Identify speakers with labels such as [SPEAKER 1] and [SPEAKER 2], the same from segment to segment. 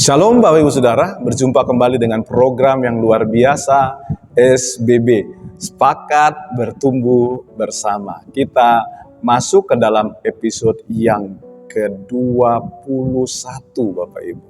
[SPEAKER 1] Shalom Bapak Ibu Saudara, berjumpa kembali dengan program yang luar biasa SBB, Sepakat Bertumbuh Bersama. Kita masuk ke dalam episode yang ke-21 Bapak Ibu.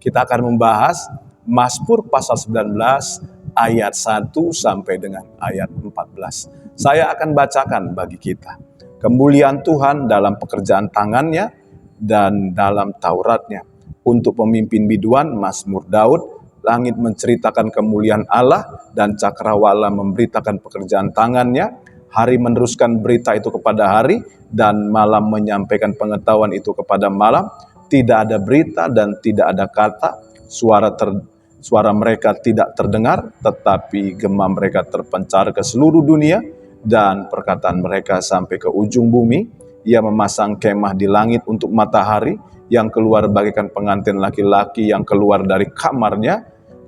[SPEAKER 1] Kita akan membahas Mazmur pasal 19 ayat 1 sampai dengan ayat 14. Saya akan bacakan bagi kita. Kemuliaan Tuhan dalam pekerjaan tangannya dan dalam Tauratnya. Untuk pemimpin biduan, Mazmur Daud, langit menceritakan kemuliaan Allah dan cakrawala memberitakan pekerjaan tangannya, hari meneruskan berita itu kepada hari dan malam menyampaikan pengetahuan itu kepada malam. Tidak ada berita dan tidak ada kata, suara mereka tidak terdengar, tetapi gema mereka terpencar ke seluruh dunia dan perkataan mereka sampai ke ujung bumi. Ia memasang kemah di langit untuk matahari, yang keluar bagaikan pengantin laki-laki yang keluar dari kamarnya,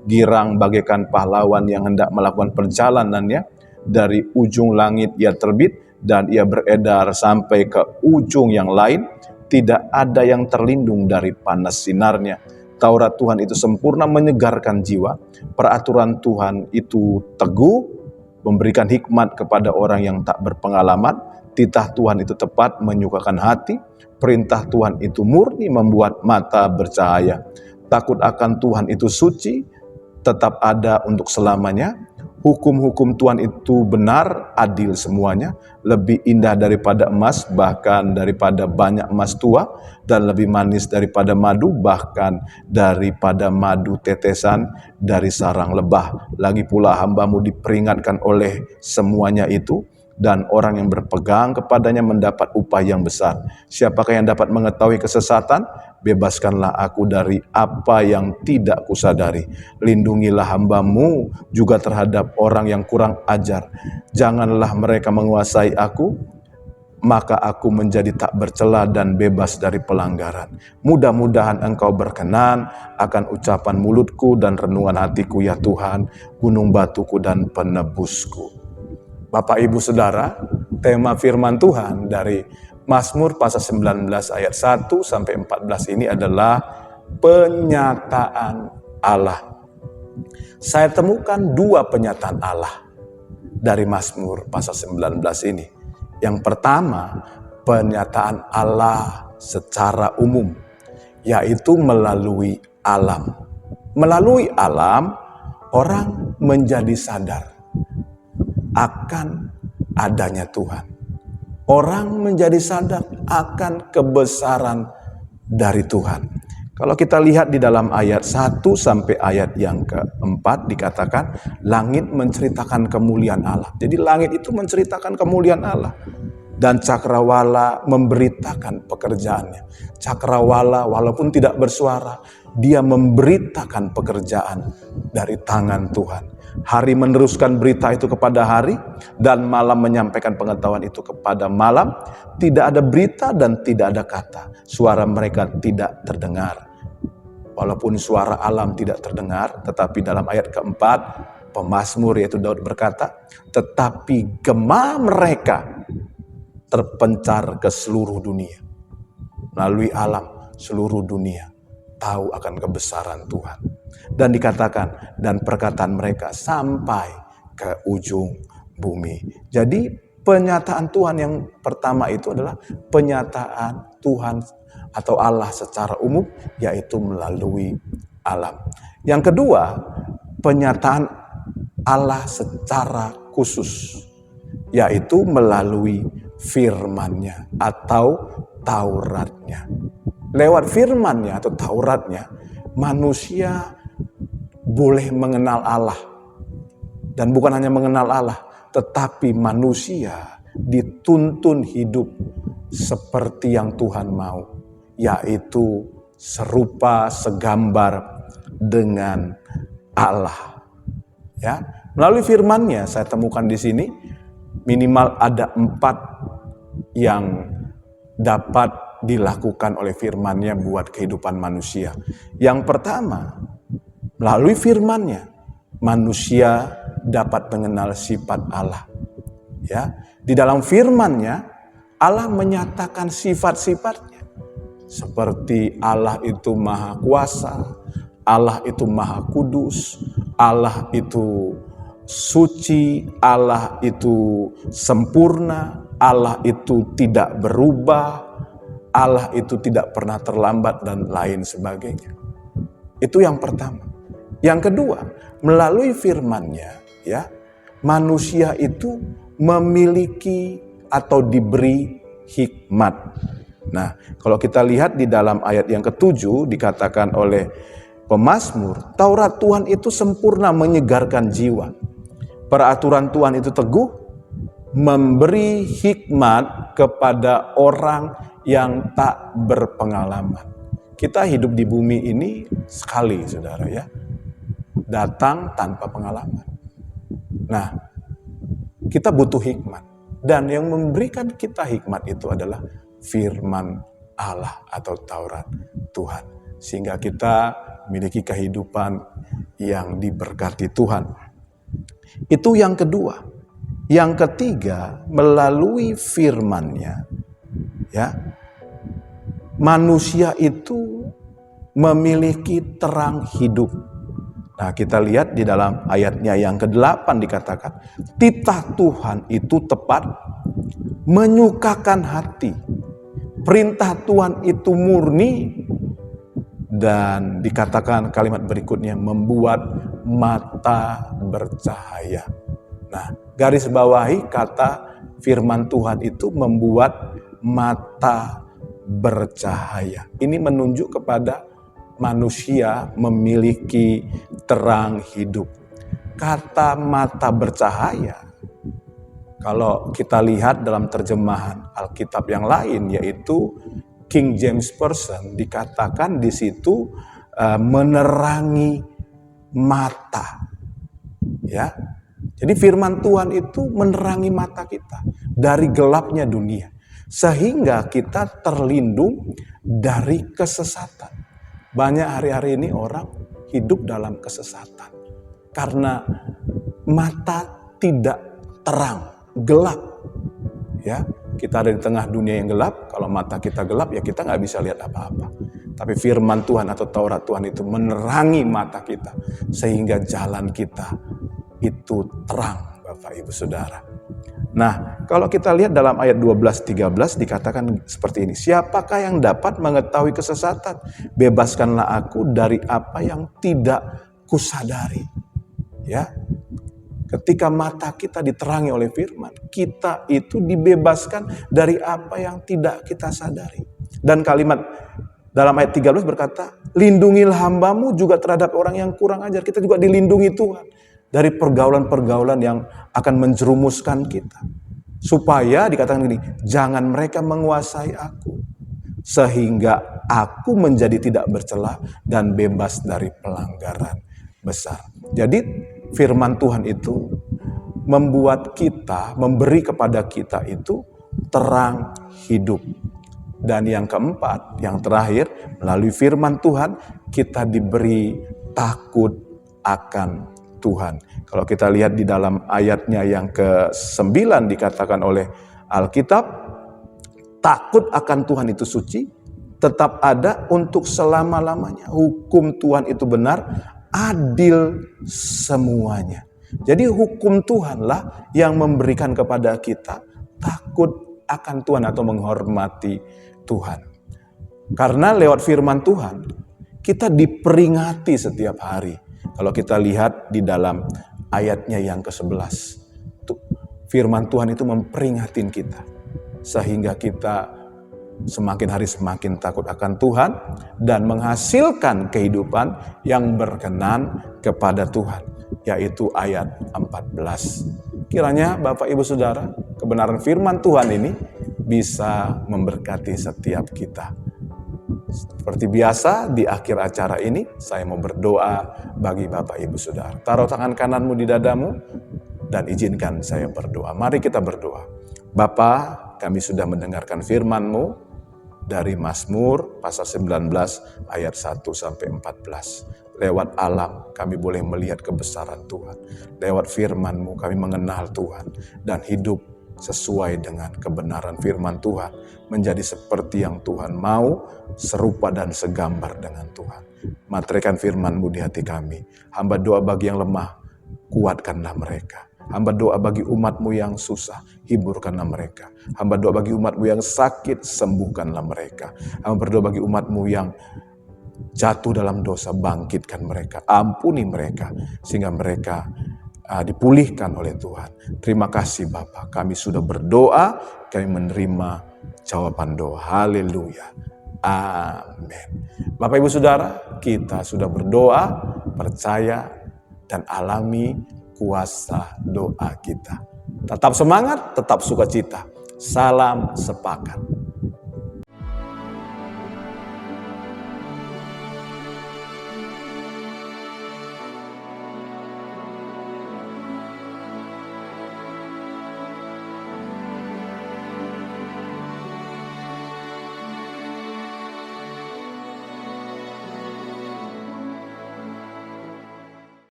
[SPEAKER 1] girang bagaikan pahlawan yang hendak melakukan perjalanannya. Dari ujung langit ia terbit dan ia beredar sampai ke ujung yang lain. Tidak ada yang terlindung dari panas sinarnya. Taurat Tuhan itu sempurna menyegarkan jiwa. Peraturan Tuhan itu teguh, memberikan hikmat kepada orang yang tak berpengalaman. Titah Tuhan itu tepat menyukakan hati. Perintah Tuhan itu murni membuat mata bercahaya. Takut akan Tuhan itu suci, tetap ada untuk selamanya. Hukum-hukum Tuhan itu benar, adil semuanya. Lebih indah daripada emas, bahkan daripada banyak emas tua. Dan lebih manis daripada madu, bahkan daripada madu tetesan dari sarang lebah. Lagi pula hamba-Mu diperingatkan oleh semuanya itu. Dan orang yang berpegang kepadanya mendapat upah yang besar. Siapakah yang dapat mengetahui kesesatan? Bebaskanlah aku dari apa yang tidak kusadari. Lindungilah hamba-Mu juga terhadap orang yang kurang ajar. Janganlah mereka menguasai aku, maka aku menjadi tak bercela dan bebas dari pelanggaran. Mudah-mudahan Engkau berkenan akan ucapan mulutku dan renungan hatiku, ya Tuhan, gunung batuku dan penebusku. Bapak Ibu Saudara, tema firman Tuhan dari Mazmur pasal 19 ayat 1 sampai 14 ini adalah penyataan Allah. Saya temukan dua penyataan Allah dari Mazmur pasal 19 ini. Yang pertama, penyataan Allah secara umum, yaitu melalui alam. Melalui alam, orang menjadi sadar akan adanya Tuhan. Orang menjadi sadar akan kebesaran dari Tuhan. Kalau kita lihat di dalam ayat 1 sampai ayat yang keempat dikatakan langit menceritakan kemuliaan Allah. Jadi langit itu menceritakan kemuliaan Allah. Dan cakrawala memberitakan pekerjaannya. Cakrawala walaupun tidak bersuara, dia memberitakan pekerjaan dari tangan Tuhan. Hari meneruskan berita itu kepada hari, dan malam menyampaikan pengetahuan itu kepada malam. Tidak ada berita dan tidak ada kata. Suara mereka tidak terdengar. Walaupun suara alam tidak terdengar, tetapi dalam ayat keempat, pemazmur yaitu Daud berkata, tetapi gema mereka terpencar ke seluruh dunia. Melalui alam, seluruh dunia tahu akan kebesaran Tuhan. Dan dikatakan, dan perkataan mereka sampai ke ujung bumi. Jadi penyataan Tuhan yang pertama itu adalah penyataan Tuhan atau Allah secara umum, yaitu melalui alam. Yang kedua, penyataan Allah secara khusus, yaitu melalui firman-Nya atau Tauratnya. Lewat firman-Nya atau Tauratnya, manusia boleh mengenal Allah. Dan bukan hanya mengenal Allah, tetapi manusia dituntun hidup seperti yang Tuhan mau, yaitu serupa segambar dengan Allah. Ya, melalui firman-Nya saya temukan di sini minimal ada 4 yang dapat dilakukan oleh firman-Nya buat kehidupan manusia. Yang pertama, melalui firman-Nya manusia dapat mengenal sifat Allah. Ya, di dalam firman-Nya Allah menyatakan sifat-sifatnya. Seperti Allah itu maha kuasa, Allah itu maha kudus, Allah itu suci, Allah itu sempurna, Allah itu tidak berubah, Allah itu tidak pernah terlambat dan lain sebagainya. Itu yang pertama. Yang kedua, melalui firman-Nya, ya, manusia itu memiliki atau diberi hikmat. Nah, kalau kita lihat di dalam ayat yang ke-7 dikatakan oleh pemazmur, Taurat Tuhan itu sempurna menyegarkan jiwa. Peraturan Tuhan itu teguh, memberi hikmat kepada orang yang tak berpengalaman. Kita hidup di bumi ini sekali, saudara, ya. Datang tanpa pengalaman. Nah, kita butuh hikmat. Dan yang memberikan kita hikmat itu adalah firman Allah atau Taurat Tuhan. Sehingga kita memiliki kehidupan yang diberkati Tuhan. Itu yang kedua. Yang ketiga, melalui firman-Nya, ya, manusia itu memiliki terang hidup. Nah, kita lihat di dalam ayatnya yang ke-8 dikatakan, titah Tuhan itu tepat, menyukakan hati. Perintah Tuhan itu murni, dan dikatakan kalimat berikutnya, membuat mata bercahaya. Nah, garis bawahi kata firman Tuhan itu membuat mata bercahaya. Ini menunjuk kepada manusia memiliki terang hidup. Kata mata bercahaya, kalau kita lihat dalam terjemahan Alkitab yang lain, yaitu King James Version, dikatakan di situ menerangi mata. Ya, jadi firman Tuhan itu menerangi mata kita dari gelapnya dunia, sehingga kita terlindung dari kesesatan. Banyak hari-hari ini orang hidup dalam kesesatan karena mata tidak terang, gelap. Ya, kita ada di tengah dunia yang gelap. Kalau mata kita gelap, ya kita nggak bisa lihat apa-apa. Tapi firman Tuhan atau Taurat Tuhan itu menerangi mata kita sehingga jalan kita itu terang, Bapak Ibu Saudara. Nah, kalau kita lihat dalam ayat 12-13 dikatakan seperti ini. Siapakah yang dapat mengetahui kesesatan? Bebaskanlah aku dari apa yang tidak kusadari. Ya, ketika mata kita diterangi oleh firman, kita itu dibebaskan dari apa yang tidak kita sadari. Dan kalimat dalam ayat 13 berkata, lindungilah hambamu juga terhadap orang yang kurang ajar. Kita juga dilindungi Tuhan dari pergaulan-pergaulan yang akan menjerumuskan kita. Supaya dikatakan gini, jangan mereka menguasai aku, sehingga aku menjadi tidak bercela dan bebas dari pelanggaran besar. Jadi firman Tuhan itu membuat kita, memberi kepada kita itu terang hidup. Dan yang keempat, yang terakhir, melalui firman Tuhan kita diberi takut akan Tuhan. Kalau kita lihat di dalam ayatnya yang ke-9 dikatakan oleh Alkitab, takut akan Tuhan itu suci, tetap ada untuk selama-lamanya. Hukum Tuhan itu benar, adil semuanya. Jadi hukum Tuhanlah yang memberikan kepada kita takut akan Tuhan atau menghormati Tuhan. Karena lewat firman Tuhan, kita diperingati setiap hari. Kalau kita lihat di dalam ayatnya yang ke-11, firman Tuhan itu memperingatin kita. Sehingga kita semakin hari semakin takut akan Tuhan dan menghasilkan kehidupan yang berkenan kepada Tuhan. Yaitu ayat 14. Kiranya Bapak Ibu Saudara, kebenaran firman Tuhan ini bisa memberkati setiap kita. Seperti biasa di akhir acara ini saya mau berdoa bagi Bapak Ibu Saudara. Taruh tangan kananmu di dadamu dan izinkan saya berdoa. Mari kita berdoa. Bapa, kami sudah mendengarkan firman-Mu dari Mazmur pasal 19 ayat 1 sampai 14. Lewat alam kami boleh melihat kebesaran Tuhan. Lewat firman-Mu kami mengenal Tuhan dan hidup sesuai dengan kebenaran firman Tuhan, menjadi seperti yang Tuhan mau, serupa dan segambar dengan Tuhan. Materaikan firman-Mu di hati kami. Hamba doa bagi yang lemah, kuatkanlah mereka. Hamba doa bagi umat-Mu yang susah, hiburkanlah mereka. Hamba doa bagi umat-Mu yang sakit, sembuhkanlah mereka. Hamba berdoa bagi umat-Mu yang jatuh dalam dosa, bangkitkan mereka, ampuni mereka, sehingga mereka dipulihkan oleh Tuhan. Terima kasih Bapa, kami sudah berdoa, kami menerima jawaban doa. Haleluya. Amin. Bapak Ibu Saudara, kita sudah berdoa, percaya dan alami kuasa doa kita. Tetap semangat, tetap sukacita. Salam sepakat.